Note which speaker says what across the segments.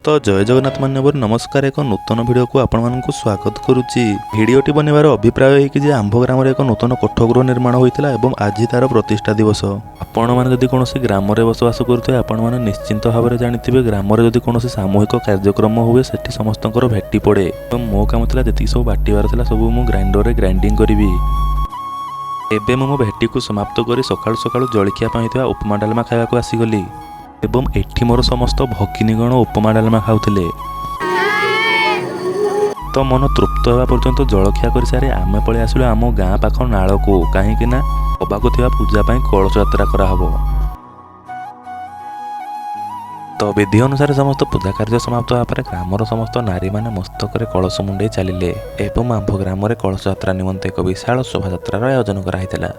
Speaker 1: तो जय जगन्नाथ मान्यवर नमस्कार। एक नूतन वीडियो को आपण मानकु स्वागत करुच्ची। भिडियोटी बनवार अभिप्राय है कि आंभ ग्राम एक नूतन कोठगृह निर्माण होता एवं आज तार प्रतिष्ठा दिवस। आपण मैंने जदि कौन ग्राम में बसवास करुवे आपण मैंने निश्चिंत भाव में जानते ग्राम में जदि कौन सामूहिक कार्यक्रम हुए से समस्त भेटी पड़े। मो काम था जी सब बाटिबार था सब मुझे ग्राइंडर ग्राइंडिंग करी। एबे मो भेटी को समाप्त कर सकाळु सकाळु जलखिया उपमा डालमा खावा आसीगली एवं एठी मोर समस्त भगिनीगण उपमा डालमा खाऊले। तो मन तृप्त होगा पर्यंत जलखिया कर सारी आमे पलि आसिलु आम गाँ पाख नाल को कहीं हवाक पूजापाई कलश यात्रा कराहब। तो विधि अनुसार समस्त पूजा कार्य समाप्त होगा ग्रामर समस्त नारी माने मस्तक कलश मुंडे चलिले एवं आंभ ग्राम कलश यात्रा निमंते एक विशाल शोभायात्रार आयोजन कराइतिला।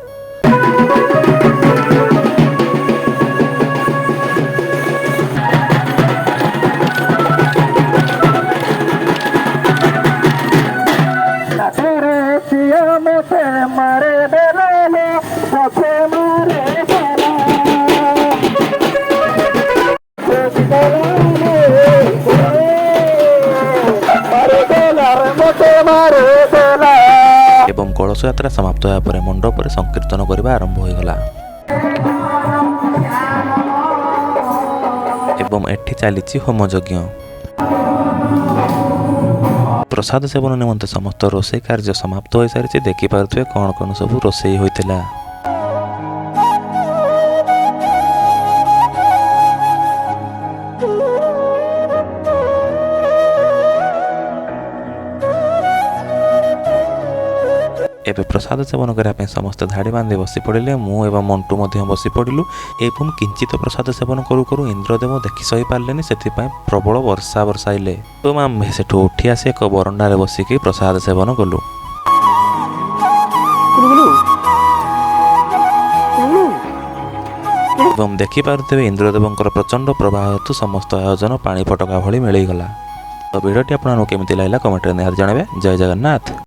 Speaker 1: एवं कलश यात्रा समाप्त होगा पर मंडप में संकीर्तन करने आरंभ होगला एवं एठी चली होम यज्ञ। प्रसाद सेवन निमंते समस्त रोषे कार्य समाप्त हो सारी देखिपे कौन कौन सब रोषे होता। एवं प्रसाद सेवन करने समस्त धाड़ी बांधे बसी पड़े। मु एवं मंटू बसी पड़ू एवं किंचित प्रसाद सेवन करू करू इंद्रदेव देखि सही पारे से प्रबल वर्षा बरसाइले। तो आम्भे से उठी आसी एक बरंडारे बसिकी प्रसाद सेवन कलु। एवं देखिपे इंद्रदेव प्रचंड प्रवाह हेतु समस्त आयोजन पानी फटका भली मिलगला। तो वीडियोटी आपको केमिति लागला कमेंट में निहार जणावे। जय जगन्नाथ।